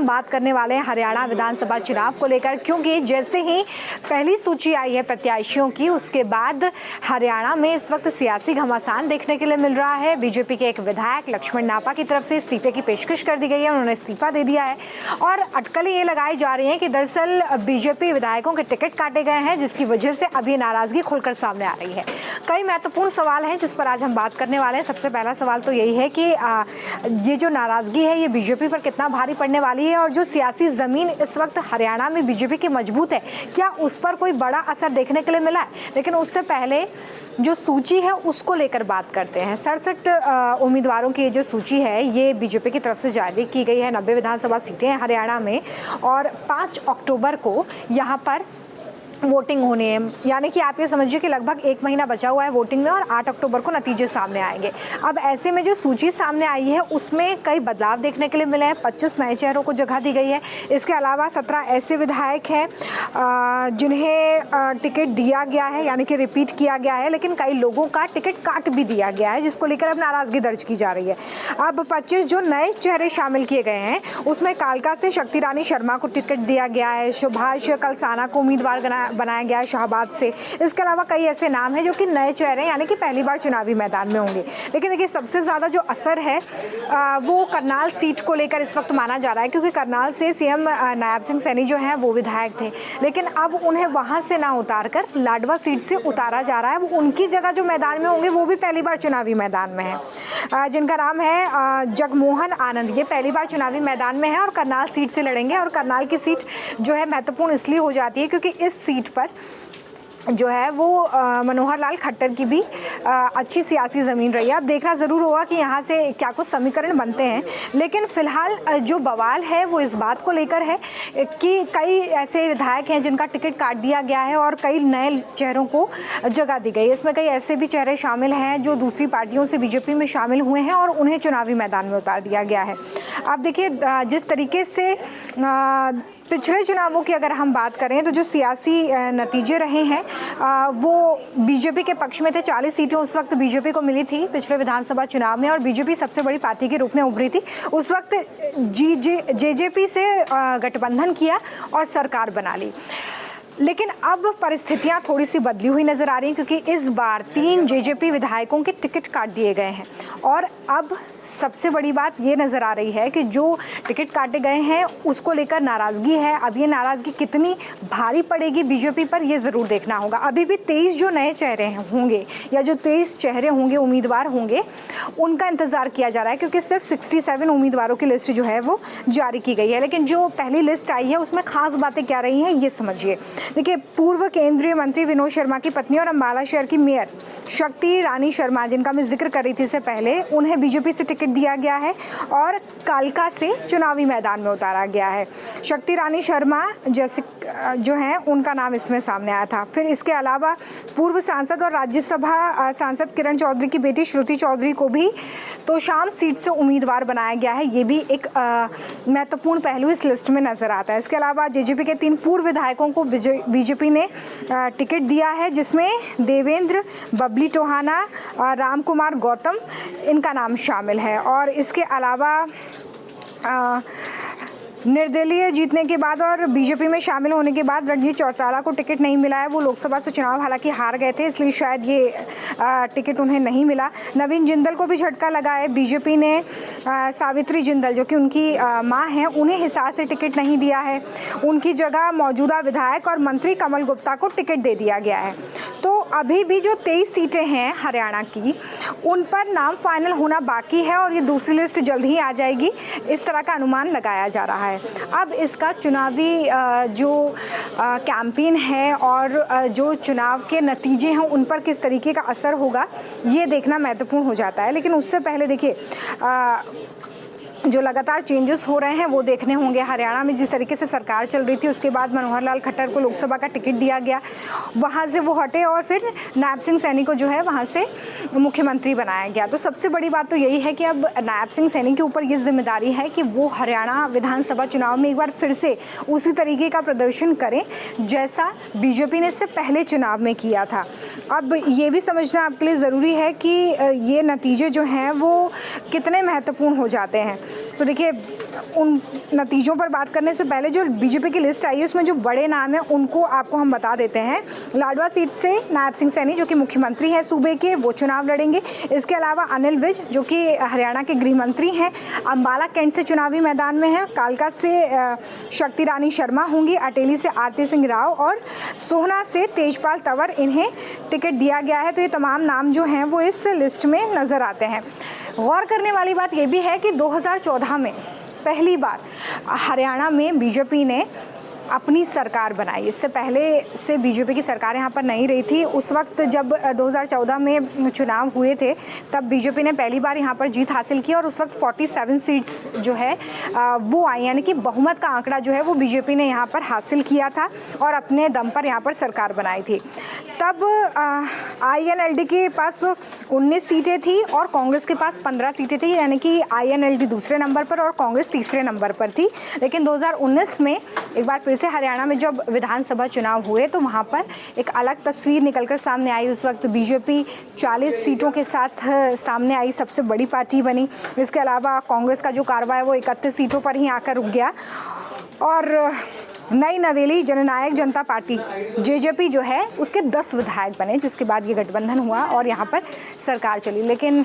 हम बात करने वाले हैं हरियाणा विधानसभा चुनाव को लेकर, क्योंकि जैसे ही पहली सूची आई है प्रत्याशियों की, उसके बाद हरियाणा में इस वक्त सियासी घमासान देखने के लिए मिल रहा है। बीजेपी के एक विधायक लक्ष्मण नापा की तरफ से इस्तीफे की पेशकश कर दी गई है, उन्होंने इस्तीफा दे दिया है और अटकलें ये लगाई जा रही हैं कि दरअसल बीजेपी विधायकों के टिकट काटे गए हैं, जिसकी वजह से अब ये नाराजगी खुलकर सामने आ रही है। कई महत्वपूर्ण सवाल हैं जिस पर आज हम बात करने वाले हैं। सबसे पहला सवाल तो यही है कि ये जो नाराजगी है ये बीजेपी पर कितना भारी पड़ने वाली है, और जो सियासी जमीन इस वक्त हरियाणा में बीजेपी की मजबूत है, क्या उस पर कोई बड़ा असर देखने के लिए मिला है। लेकिन उससे पहले जो सूची है उसको लेकर बात करते हैं। 67 उम्मीदवारों की जो सूची है ये बीजेपी की तरफ से जारी की गई है। 90 विधानसभा सीटें हैं हरियाणा में और 5 अक्टूबर को यहाँ पर वोटिंग होनी है, यानी कि आप ये समझिए कि लगभग 1 महीना बचा हुआ है वोटिंग में और 8 अक्टूबर को नतीजे सामने आएंगे। अब ऐसे में जो सूची सामने आई है उसमें कई बदलाव देखने के लिए मिले हैं। 25 नए चेहरों को जगह दी गई है। इसके अलावा 17 ऐसे विधायक हैं जिन्हें टिकट दिया गया है, यानी कि रिपीट किया गया है, लेकिन कई लोगों का टिकट काट भी दिया गया है, जिसको लेकर अब नाराजगी दर्ज की जा रही है। अब 25 जो नए चेहरे शामिल किए गए हैं उसमें कालका से शक्ति रानी शर्मा को टिकट दिया गया है, सुभाष कलसाना को उम्मीदवार बनाया गया है शाहबाद से। इसके अलावा कई ऐसे नाम हैं जो कि नए चेहरे यानी कि पहली बार चुनावी मैदान में होंगे। लेकिन देखिए सबसे ज़्यादा जो असर है वो करनाल सीट को लेकर इस वक्त माना जा रहा है, क्योंकि करनाल से सीएम नायब सिंह सैनी जो हैं वो विधायक थे, लेकिन अब उन्हें वहाँ से ना उतार कर लाडवा सीट से उतारा जा रहा है। वो उनकी जगह जो मैदान में होंगे वो भी पहली बार चुनावी मैदान में है, जिनका नाम है जगमोहन आनंद। ये पहली बार चुनावी मैदान में है और करनाल सीट से लड़ेंगे। और करनाल की सीट जो है महत्वपूर्ण इसलिए हो जाती है क्योंकि इस सीट पर जो है वो मनोहर लाल खट्टर की भी अच्छी सियासी ज़मीन रही है। अब देखना ज़रूर होगा कि यहाँ से क्या कुछ समीकरण बनते हैं, लेकिन फ़िलहाल जो बवाल है वो इस बात को लेकर है कि कई ऐसे विधायक हैं जिनका टिकट काट दिया गया है और कई नए चेहरों को जगह दी गई है। इसमें कई ऐसे भी चेहरे शामिल हैं जो दूसरी पार्टियों से बीजेपी में शामिल हुए हैं और उन्हें चुनावी मैदान में उतार दिया गया है। अब देखिए जिस तरीके से पिछले चुनावों की अगर हम बात करें तो जो सियासी नतीजे रहे हैं वो बीजेपी के पक्ष में थे। 40 सीटें उस वक्त बीजेपी को मिली थी पिछले विधानसभा चुनाव में और बीजेपी सबसे बड़ी पार्टी के रूप में उभरी थी। उस वक्त जेजेपी से गठबंधन किया और सरकार बना ली। लेकिन अब परिस्थितियां थोड़ी सी बदली हुई नज़र आ रही हैं, क्योंकि इस बार 3 जेजेपी विधायकों के टिकट काट दिए गए हैं और अब सबसे बड़ी बात ये नज़र आ रही है कि जो टिकट काटे गए हैं उसको लेकर नाराज़गी है। अब ये नाराज़गी कितनी भारी पड़ेगी बीजेपी पर ये ज़रूर देखना होगा। अभी भी 23 जो नए चेहरे होंगे या जो 23 चेहरे होंगे उम्मीदवार होंगे उनका इंतज़ार किया जा रहा है, क्योंकि सिर्फ 67 उम्मीदवारों की लिस्ट जो है वो जारी की गई है। लेकिन जो पहली लिस्ट आई है उसमें ख़ास बातें क्या रही हैं ये समझिए। देखिए पूर्व केंद्रीय मंत्री विनोद शर्मा की पत्नी और अम्बाला शहर की मेयर शक्ति रानी शर्मा, जिनका मैं जिक्र कर रही थी इससे पहले, उन्हें बीजेपी से टिकट दिया गया है और कालका से चुनावी मैदान में उतारा गया है। शक्ति रानी शर्मा जैसे जो हैं उनका नाम इसमें सामने आया था। फिर इसके अलावा पूर्व सांसद और राज्यसभा सांसद किरण चौधरी की बेटी श्रुति चौधरी को भी तोशाम सीट से उम्मीदवार बनाया गया है। ये भी एक महत्वपूर्ण पहलू इस लिस्ट में नजर आता है। इसके अलावा जेजेपी के 3 पूर्व विधायकों को बीजेपी ने टिकट दिया है, जिसमें देवेंद्र, बबली टोहाना, राम कुमार गौतम इनका नाम शामिल है। और इसके अलावा निर्दलीय जीतने के बाद और बीजेपी में शामिल होने के बाद रणजीत चौटाला को टिकट नहीं मिला है। वो लोकसभा से चुनाव हालांकि हार गए थे, इसलिए शायद ये टिकट उन्हें नहीं मिला। नवीन जिंदल को भी झटका लगा है। बीजेपी ने सावित्री जिंदल जो कि उनकी मां हैं उन्हें हिसार से टिकट नहीं दिया है। उनकी जगह मौजूदा विधायक और मंत्री कमल गुप्ता को टिकट दे दिया गया है। तो अभी भी जो 23 सीटें हैं हरियाणा की उन पर नाम फाइनल होना बाकी है और ये दूसरी लिस्ट जल्द ही आ जाएगी, इस तरह का अनुमान लगाया जा रहा है। अब इसका चुनावी जो कैंपेन है और जो चुनाव के नतीजे हैं उन पर किस तरीके का असर होगा ये देखना महत्वपूर्ण हो जाता है। लेकिन उससे पहले देखिए जो लगातार चेंजेस हो रहे हैं वो देखने होंगे। हरियाणा में जिस तरीके से सरकार चल रही थी उसके बाद मनोहर लाल खट्टर को लोकसभा का टिकट दिया गया, वहाँ से वो हटे और फिर नायब सिंह सैनी को जो है वहाँ से मुख्यमंत्री बनाया गया। तो सबसे बड़ी बात तो यही है कि अब नायब सिंह सैनी के ऊपर ये जिम्मेदारी है कि वो हरियाणा विधानसभा चुनाव में एक बार फिर से उसी तरीके का प्रदर्शन करें जैसा बीजेपी ने इससे पहले चुनाव में किया था। अब ये भी समझना आपके लिए ज़रूरी है कि ये नतीजे जो हैं वो कितने महत्वपूर्ण हो जाते हैं। तो देखिए उन नतीजों पर बात करने से पहले जो बीजेपी की लिस्ट आई है उसमें जो बड़े नाम हैं उनको आपको हम बता देते हैं। लाडवा सीट से नायब सिंह सैनी जो कि मुख्यमंत्री हैं सूबे के, वो चुनाव लड़ेंगे। इसके अलावा अनिल विज जो कि हरियाणा के गृह मंत्री हैं, अम्बाला कैंट से चुनावी मैदान में हैं। कालका से शक्ति रानी शर्मा होंगी, अटेली से आरती सिंह राव और सोहना से तेजपाल तंवर, इन्हें टिकट दिया गया है। तो ये तमाम नाम जो हैं वो इस लिस्ट में नज़र आते हैं। गौर करने वाली बात ये भी है कि 2014 में पहली बार हरियाणा में बीजेपी ने अपनी सरकार बनाई। इससे पहले से बीजेपी की सरकार यहाँ पर नहीं रही थी। उस वक्त जब 2014 में चुनाव हुए थे तब बीजेपी ने पहली बार यहाँ पर जीत हासिल की और उस वक्त 47 सीट्स जो है वो आई, यानी कि बहुमत का आंकड़ा जो है वो बीजेपी ने यहाँ पर हासिल किया था और अपने दम पर यहाँ पर सरकार बनाई थी। तब INLD के पास 19 सीटें थी और कांग्रेस के पास 15 सीटें थी, यानी कि INLD दूसरे नंबर पर और कांग्रेस तीसरे नंबर पर थी। लेकिन 2019 में एक बार फिर से हरियाणा में जब विधानसभा चुनाव हुए तो वहाँ पर एक अलग तस्वीर निकलकर सामने आई। उस वक्त बीजेपी 40 सीटों के साथ सामने आई, सबसे बड़ी पार्टी बनी। इसके अलावा कांग्रेस का जो कारवा है वो 31 सीटों पर ही आकर रुक गया और नई नवेली जननायक जनता पार्टी JJP जो है उसके 10 विधायक बने, जिसके बाद ये गठबंधन हुआ और यहाँ पर सरकार चली। लेकिन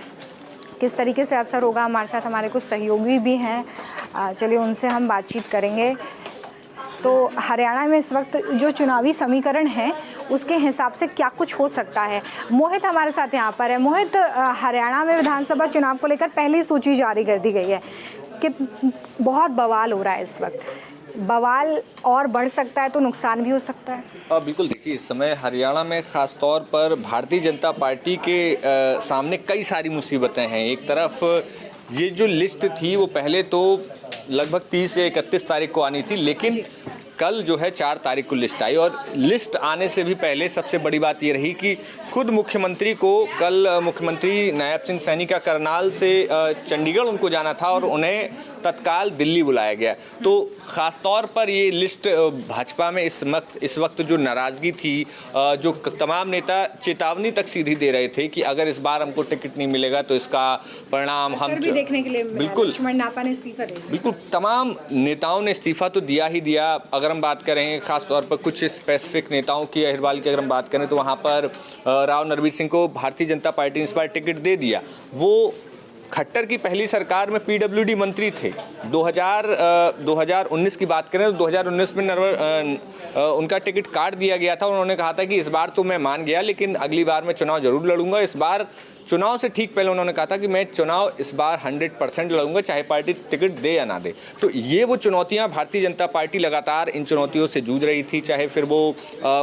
किस तरीके से असर होगा, हमारे साथ हमारे कुछ सहयोगी भी हैं, चलिए उनसे हम बातचीत करेंगे। तो हरियाणा में इस वक्त जो चुनावी समीकरण है उसके हिसाब से क्या कुछ हो सकता है। मोहित हमारे साथ यहाँ पर है। मोहित, हरियाणा में विधानसभा चुनाव को लेकर पहली सूची जारी कर दी गई है कि बहुत बवाल हो रहा है इस वक्त। बवाल और बढ़ सकता है तो नुकसान भी हो सकता है। बिल्कुल, देखिए इस समय हरियाणा में ख़ास तौर पर भारतीय जनता पार्टी के सामने कई सारी मुसीबतें हैं। एक तरफ ये जो लिस्ट थी वो पहले तो लगभग 30 या 31 तारीख को आनी थी, लेकिन कल जो है 4 तारीख को लिस्ट आई और लिस्ट आने से भी पहले सबसे बड़ी बात ये रही कि खुद मुख्यमंत्री को कल मुख्यमंत्री नायब सिंह सैनी का करनाल से चंडीगढ़ उनको जाना था और उन्हें तत्काल दिल्ली बुलाया गया। तो ख़ास तौर पर ये लिस्ट भाजपा में इस वक्त जो नाराज़गी थी, जो तमाम नेता चेतावनी तक सीधी दे रहे थे कि अगर इस बार हमको टिकट नहीं मिलेगा तो इसका परिणाम हम भी देखने के लिए बिल्कुल लक्ष्मण नापा ने इस्तीफा दिया। बिल्कुल, तमाम नेताओं ने इस्तीफा तो दिया ही दिया। अगर हम बात करें खास तौर पर कुछ स्पेसिफिक नेताओं की, अहिरवाल की अगर हम बात करें तो वहाँ पर राव नरवीर सिंह को भारतीय जनता पार्टी ने इस बार टिकट दे दिया। वो खट्टर की पहली सरकार में PWD मंत्री थे। 2019 की बात करें तो 2019 में उनका टिकट काट दिया गया था। उन्होंने कहा था कि इस बार तो मैं मान गया लेकिन अगली बार मैं चुनाव जरूर लड़ूंगा। इस बार चुनाव से ठीक पहले उन्होंने कहा था कि मैं चुनाव इस बार 100% लड़ूंगा, चाहे पार्टी टिकट दे या ना दे। तो ये वो चुनौतियां भारतीय जनता पार्टी लगातार इन चुनौतियों से जूझ रही थी, चाहे फिर वो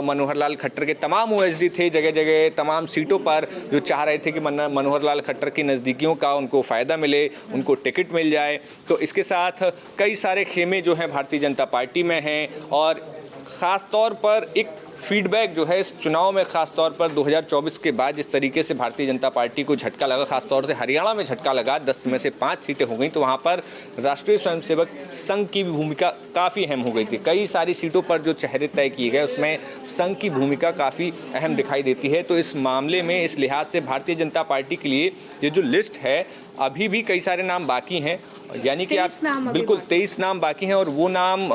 मनोहर लाल खट्टर के तमाम OSD थे जगह जगह तमाम सीटों पर जो चाह रहे थे कि मनोहर लाल खट्टर की नज़दीकियों का उनको फ़ायदा मिले, उनको टिकट मिल जाए। तो इसके साथ कई सारे खेमे जो हैं भारतीय जनता पार्टी में हैं और ख़ास तौर पर एक फीडबैक जो है इस चुनाव में ख़ास तौर पर 2024 के बाद जिस तरीके से भारतीय जनता पार्टी को झटका लगा, ख़ास तौर से हरियाणा में झटका लगा, 10 में से 5 सीटें हो गई, तो वहाँ पर राष्ट्रीय स्वयंसेवक संघ की भी भूमिका काफ़ी अहम हो गई थी। कई सारी सीटों पर जो चेहरे तय किए गए उसमें संघ की भूमिका काफ़ी अहम दिखाई देती है। तो इस मामले में इस लिहाज से भारतीय जनता पार्टी के लिए ये जो लिस्ट है अभी भी कई सारे नाम बाकी हैं, यानी कि आप बिल्कुल 23 नाम बाकी हैं और वो नाम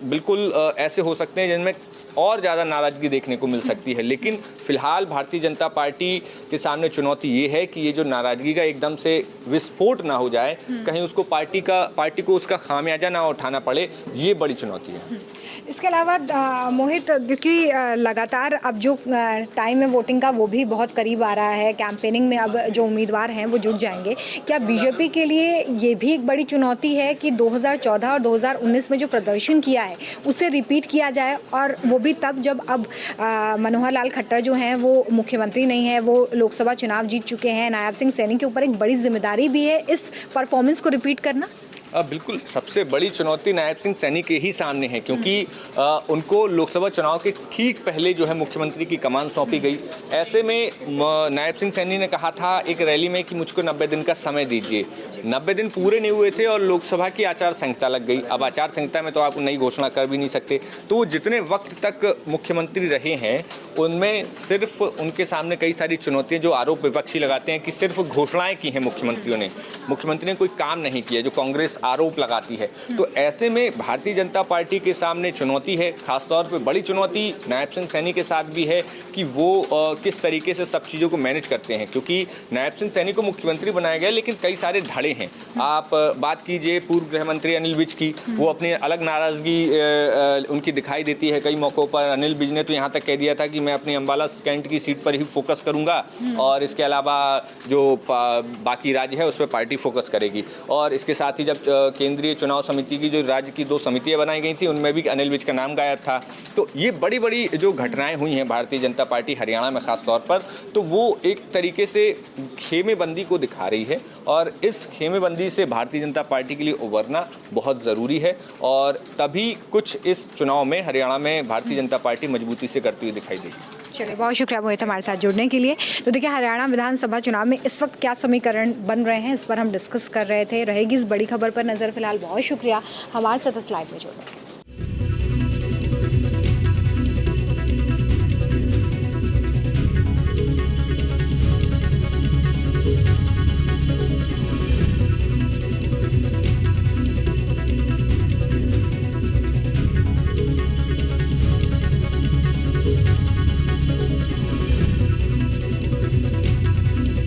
बिल्कुल ऐसे हो सकते हैं जिनमें और ज़्यादा नाराज़गी देखने को मिल सकती है। लेकिन फिलहाल भारतीय जनता पार्टी के सामने चुनौती ये है कि ये जो नाराज़गी का एकदम से विस्फोट ना हो जाए, कहीं उसको पार्टी को उसका खामियाजा ना उठाना पड़े, ये बड़ी चुनौती है। इसके अलावा मोहित, क्योंकि लगातार अब जो टाइम है वोटिंग का वो भी बहुत करीब आ रहा है, कैंपेनिंग में अब जो उम्मीदवार हैं वो जुट जाएंगे, क्या बीजेपी के लिए ये भी एक बड़ी चुनौती है कि 2014 और 2019 में जो प्रदर्शन किया है उसे रिपीट किया जाए, और वो भी तब जब अब मनोहर लाल खट्टर जो हैं वो मुख्यमंत्री नहीं है, वो लोकसभा चुनाव जीत चुके हैं। नायब सिंह सैनी के ऊपर एक बड़ी जिम्मेदारी भी है इस परफॉर्मेंस को रिपीट करना। बिल्कुल, सबसे बड़ी चुनौती नायब सिंह सैनी के ही सामने है, क्योंकि उनको लोकसभा चुनाव के ठीक पहले जो है मुख्यमंत्री की कमान सौंपी गई। ऐसे में नायब सिंह सैनी ने कहा था एक रैली में कि मुझको 90 दिन का समय दीजिए। 90 दिन पूरे नहीं हुए थे और लोकसभा की आचार संहिता लग गई। अब आचार संहिता में तो आप नई घोषणा कर भी नहीं सकते, तो वो जितने वक्त तक मुख्यमंत्री रहे हैं उनमें सिर्फ उनके सामने कई सारी चुनौतियां, जो आरोप विपक्षी लगाते हैं कि सिर्फ घोषणाएं की हैं मुख्यमंत्री ने कोई काम नहीं किया, जो कांग्रेस आरोप लगाती है। तो ऐसे में भारतीय जनता पार्टी के सामने चुनौती है, खासतौर पर बड़ी चुनौती नायब सिंह सैनी के साथ भी है कि वो किस तरीके से सब चीज़ों को मैनेज करते हैं, क्योंकि नायब सिंह सैनी को मुख्यमंत्री बनाया गया लेकिन कई सारे धड़े हैं। आप बात कीजिए पूर्व गृह मंत्री अनिल विज की, वो अपनी अलग नाराजगी उनकी दिखाई देती है कई मौक़ों पर। अनिल विज ने तो यहाँ तक कह दिया था कि मैं अपनी अम्बाला कैंट की सीट पर ही फोकस करूँगा और इसके अलावा जो बाकी राज्य है उस पर पार्टी फोकस करेगी। और इसके साथ ही जब केंद्रीय चुनाव समिति की जो राज्य की 2 समितियाँ बनाई गई थी उनमें भी अनिल विज का नाम गायब था। तो ये बड़ी बड़ी जो घटनाएं हुई हैं भारतीय जनता पार्टी हरियाणा में ख़ास तौर पर, तो वो एक तरीके से खेमेबंदी को दिखा रही है और इस खेमेबंदी से भारतीय जनता पार्टी के लिए उबरना बहुत ज़रूरी है और तभी कुछ इस चुनाव में हरियाणा में भारतीय जनता पार्टी मजबूती से करती हुई दिखाई देगी। चलिए, बहुत शुक्रिया मोहित हमारे साथ जुड़ने के लिए। तो देखिए, हरियाणा विधानसभा चुनाव में इस वक्त क्या समीकरण बन रहे हैं, इस पर हम डिस्कस कर रहे थे। रहेगी इस बड़ी खबर पर नज़र। फिलहाल बहुत शुक्रिया हमारे साथ इस लाइव में जुड़ने के लिए।